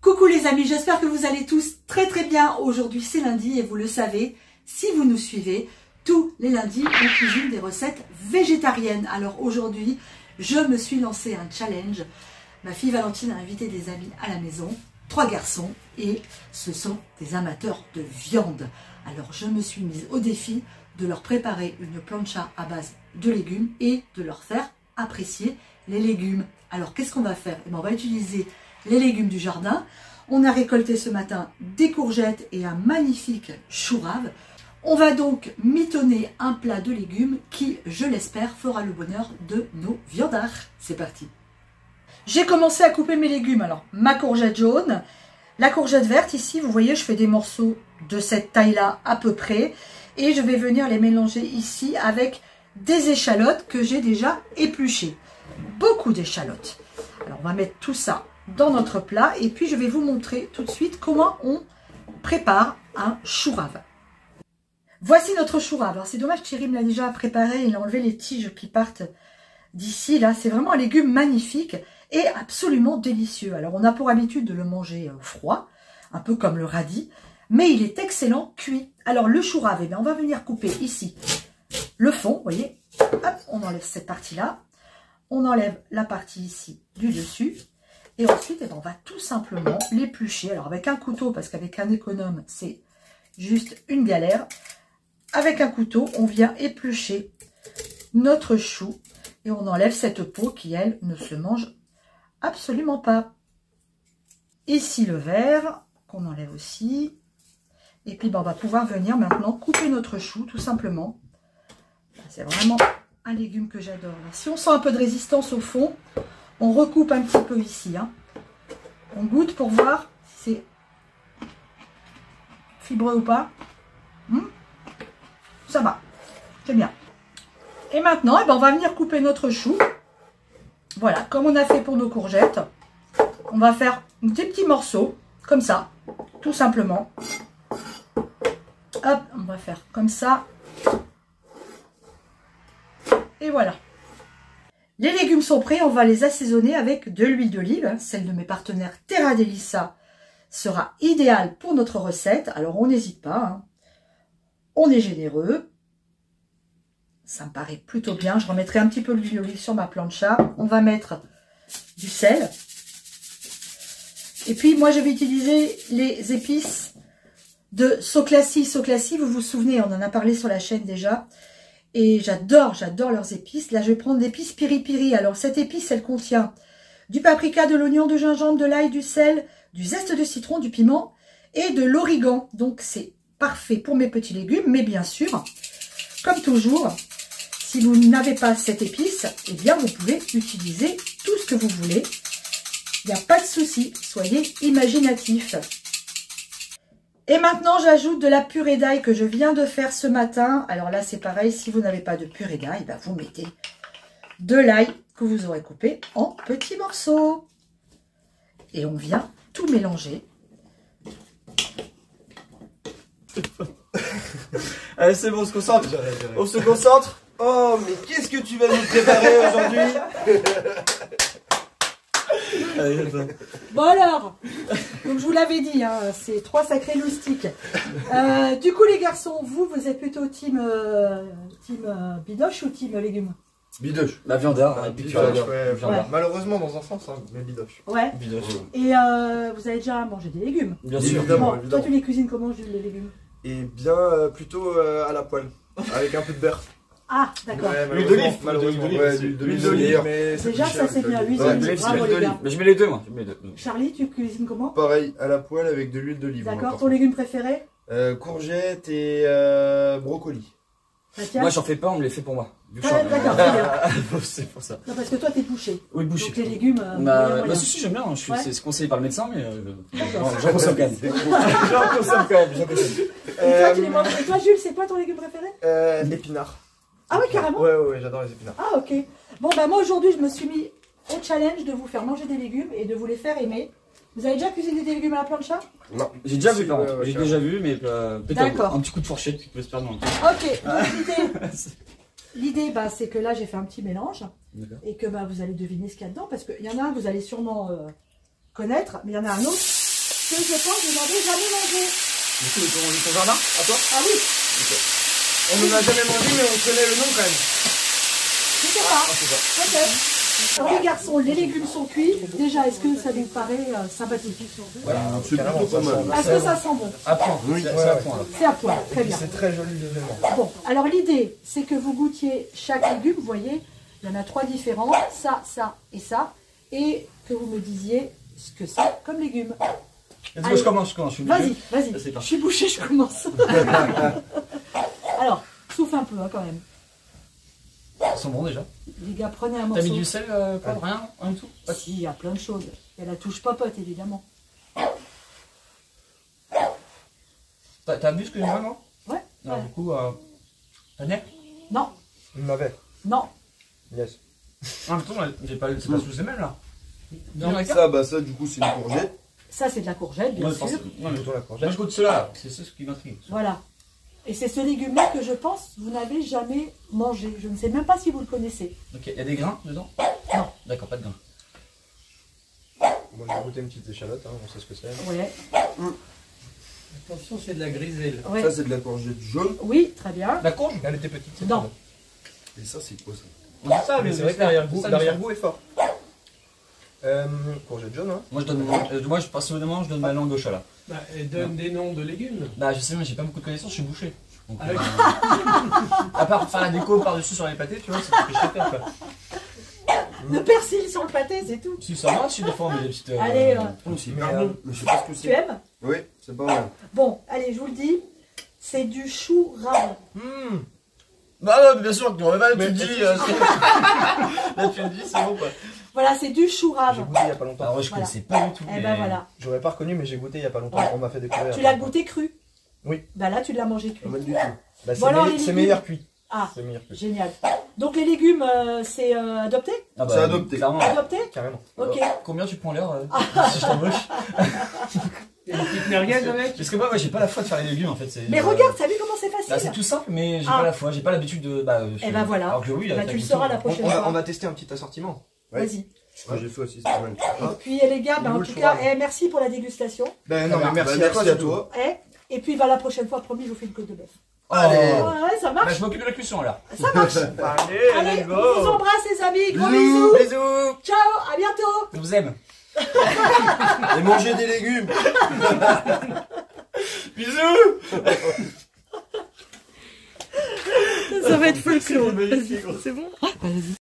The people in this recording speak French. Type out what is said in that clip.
Coucou les amis, j'espère que vous allez tous très très bien. Aujourd'hui c'est lundi et vous le savez, si vous nous suivez, tous les lundis on cuisine des recettes végétariennes. Alors aujourd'hui, je me suis lancé un challenge. Ma fille Valentine a invité des amis à la maison, 3 garçons, et ce sont des amateurs de viande. Alors je me suis mise au défi de leur préparer une plancha à base de légumes et de leur faire apprécier les légumes. Alors qu'est-ce qu'on va faire? Eh bien, on va utiliser les légumes du jardin. On a récolté ce matin des courgettes et un magnifique chou rave. On va donc mitonner un plat de légumes qui, je l'espère, fera le bonheur de nos viandards. C'est parti. J'ai commencé à couper mes légumes. Alors, ma courgette jaune, la courgette verte, ici, vous voyez, je fais des morceaux de cette taille-là à peu près. Et je vais venir les mélanger ici avec des échalotes que j'ai déjà épluchées. Beaucoup d'échalotes. Alors, on va mettre tout ça dans notre plat et puis je vais vous montrer tout de suite comment on prépare un chou rave. Voici notre chou rave. Alors c'est dommage, Thierry me l'a déjà préparé, il a enlevé les tiges qui partent d'ici. Là, c'est vraiment un légume magnifique et absolument délicieux. Alors on a pour habitude de le manger froid, un peu comme le radis, mais il est excellent cuit. Alors le chou rave, eh bien, on va venir couper ici le fond, vous voyez. Hop, on enlève cette partie-là, on enlève la partie ici du dessus. Et ensuite, eh ben, on va tout simplement l'éplucher. Alors avec un couteau, parce qu'avec un économe, c'est juste une galère. Avec un couteau, on vient éplucher notre chou. Et on enlève cette peau qui, elle, ne se mange absolument pas. Ici, le vert, qu'on enlève aussi. Et puis, ben, on va pouvoir venir maintenant couper notre chou, tout simplement. C'est vraiment un légume que j'adore. Si on sent un peu de résistance au fond, on recoupe un petit peu ici. Hein. On goûte pour voir si c'est fibreux ou pas. Ça va. C'est bien. Et maintenant, eh ben, on va venir couper notre chou. Voilà, comme on a fait pour nos courgettes. On va faire des petits morceaux, comme ça, tout simplement. Hop, on va faire comme ça. Et voilà. Les légumes sont prêts, on va les assaisonner avec de l'huile d'olive. Celle de mes partenaires Terra Delissa sera idéale pour notre recette. Alors on n'hésite pas, hein. On est généreux. Ça me paraît plutôt bien. Je remettrai un petit peu d'huile d'olive sur ma plancha. On va mettre du sel. Et puis moi je vais utiliser les épices de Soclassi. Soclassi, vous vous souvenez, on en a parlé sur la chaîne déjà. Et j'adore leurs épices. Là, je vais prendre l'épice piri-piri. Alors, cette épice, elle contient du paprika, de l'oignon, du gingembre, de l'ail, du sel, du zeste de citron, du piment et de l'origan. Donc, c'est parfait pour mes petits légumes. Mais bien sûr, comme toujours, si vous n'avez pas cette épice, eh bien, vous pouvez utiliser tout ce que vous voulez. Il n'y a pas de souci. Soyez imaginatifs. Et maintenant, j'ajoute de la purée d'ail que je viens de faire ce matin. Alors là, c'est pareil, si vous n'avez pas de purée d'ail, ben vous mettez de l'ail que vous aurez coupé en petits morceaux. Et on vient tout mélanger. Allez, c'est bon, on se concentre. On se concentre. Oh, mais qu'est-ce que tu vas nous préparer aujourd'hui? Bon alors, donc je vous l'avais dit, hein, c'est 3 sacrés loustiques. Du coup les garçons, vous êtes plutôt team bidoche ou team légumes? Bidoche. La viandard. Bidoche, ouais. Ouais. Malheureusement dans un sens, hein, mais bidoche. Ouais. Bidoche. Et vous avez déjà mangé des légumes? Bien sûr. Évidemment, Bon, évidemment. toi tu les cuisines comment, Jules, les légumes? Et bien plutôt à la poêle, avec un peu de beurre. Ah, d'accord. Ouais, L'huile d'olive. malheureusement. L'huile Ouais, d'olive, l'huile c'est d'olive, meilleur. mais Déjà, plus ça, cher, c'est bien. L'huile Ouais, d'olive. c'est Bravo, l'huile les d'olive. gars. Mais je mets les deux, moi. Je mets les deux. Charlie, tu cuisines comment? Pareil, à la poêle avec de l'huile d'olive. D'accord, ton légume préféré? Courgettes et brocoli. Mathias? Moi, j'en fais pas, on me les fait pour moi. Vu que Ah, d'accord, très bien. c'est pour ça. Non, parce que toi, t'es bouché. Oui, bouché. Donc les légumes, Bah, si, j'aime bien. Ouais. C'est conseillé par le médecin, mais D'accord. j'en consomme quand même. J'en consomme quand même. J'en consomme. Et toi, tu les manges. Et toi, Jules, c'est quoi ton légume préféré? L'épinard. Ah oui, carrément. Ouais, j'adore les épinards. Ah, ok. Bon, bah moi, aujourd'hui, je me suis mis au challenge de vous faire manger des légumes et de vous les faire aimer. Vous avez déjà cuisiné des légumes à la plancha? Non. J'ai déjà vu, Si, par ouais, contre. ouais, J'ai carrément. déjà vu, mais peut-être D'accord. un petit coup de fourchette qui peut se perdre dans le temps. Ok, donc l'idée, bah, c'est que là, j'ai fait un petit mélange et que bah, vous allez deviner ce qu'il y a dedans parce qu'il y en a un que vous allez sûrement connaître, mais il y en a un autre que je pense que vous n'avez jamais mangé. Du coup, ils ont mangé ton jardin à toi? Ah oui, On n'en a jamais mangé, mais on connaît le nom quand même. je sais pas. Peut-être. Alors les garçons, les légumes sont cuits. Déjà, est-ce que ça vous paraît sympathique? Voilà, C'est plutôt pas mal. Est-ce que ça sent bon? à point. Oui, C'est ouais. à point là. C'est à point, très bien. C'est très joli l'événement. Bon, alors l'idée, c'est que vous goûtiez chaque légume. Vous voyez, il y en a 3 différents. Ça, ça et ça. Et que vous me disiez ce que c'est comme légumes. Let's go, je commence, je suis Vas-y, obligé. vas-y. C'est Je parti. suis bouchée, je commence. Alors, souffle un peu hein, quand même. Ils sont bons déjà. Les gars, prenez un T'as morceau. mis du sel, poivre, rien en tout? Si, il y a plein de choses. Il y a la touche popote, évidemment. T'as vu ce que j'ai moi, non? Ouais. Alors, Ouais. du coup, t'as net? Non, Il m'avait. non. Yes. En même temps, c'est pas sous semelle là. Non, Ça, bah ça, du coup, c'est une courgette. Ça, c'est de la courgette, bien sûr. Non, mais Plutôt la moi courgette. je goûte cela, c'est ça ce qui m'intrigue. Voilà. Et c'est ce légume-là que je pense vous n'avez jamais mangé. Je ne sais même pas si vous le connaissez. Ok, il y a des grains dedans? Non. D'accord, pas de grains. Moi, j'ai goûté une petite échalote, hein, on sait ce que c'est. Ouais. Attention, c'est de la griselle. Ouais. Ça, c'est de la courgette jaune. Oui, très bien. La courge? Elle était petite. cette Non. Et ça, c'est quoi ça? On dit ça, Mais c'est vrai que l'arrière-goût est fort. Courgette jaune, hein. Moi, personnellement, je donne ma langue au chat là. Bah, elle donne des noms de légumes. Bah, je sais, mais j'ai pas beaucoup de connaissances, je suis bouché. Donc, Ah oui. à part faire la déco par-dessus sur les pâtés, tu vois, c'est ce que je peux faire quoi. Le persil sur le pâté, c'est tout. Si ça va, si des fois on met des petites. Allez, C'est mais, hyper bon. Mais je sais pas ce que Tu c'est. aimes? Oui, c'est pas mal. Bon, allez, je vous le dis. C'est du chou rave. Bah, ouais, bien sûr, tu me dis. Là, tu me dis, c'est bon quoi. Voilà, c'est du chou J'ai rave. goûté il y a pas longtemps. Alors, ouais, je Voilà. connaissais pas du tout. Eh mais- ben voilà. J'aurais pas reconnu, mais j'ai goûté il y a pas longtemps. Ouais. On m'a fait découvrir. Tu l'as goûté cru? Oui. Bah là, tu l'as mangé cuit. Pas mal du tout. Bah, c'est Bon, alors, meilleur- les c'est légumes. meilleur cuit. Ah, C'est meilleur cuit. génial. Donc les légumes, c'est adopté? Ah bah, C'est adopté. Clairement. Adopté? Carrément. Ok. Combien tu prends l'heure si je t'embauche? Et une petite merguez avec. Parce que moi, j'ai pas la foi de faire les légumes en fait. c'est- Mais regarde, t'as vu comment c'est Là, c'est facile? tout simple, mais j'ai Ah. pas la foi, j'ai pas l'habitude de. Bah, Eh ben voilà. Alors que oui, Eh ben, t'as tu le mis sauras tout. la prochaine On fois. va tester un petit assortiment. Ouais. Vas-y. Moi, j'ai fait aussi, c'est pas mal. Et puis les gars, bah, en Vous le tout cas, saurez. merci pour la dégustation. Ben non, mais Bah, merci merci à toi. Et puis bah, la prochaine fois, promis, je vous fais une côte de bœuf. Allez. Ouais, ça Bah, marche. je m'occupe de la cuisson alors. Ça marche. Allez, on vous embrasse les amis. Gros bisous. Bisous. Ciao, à bientôt. Je vous aime. Et manger des légumes. Bisous. Ça va être folklore. C'est bon? Vas-y.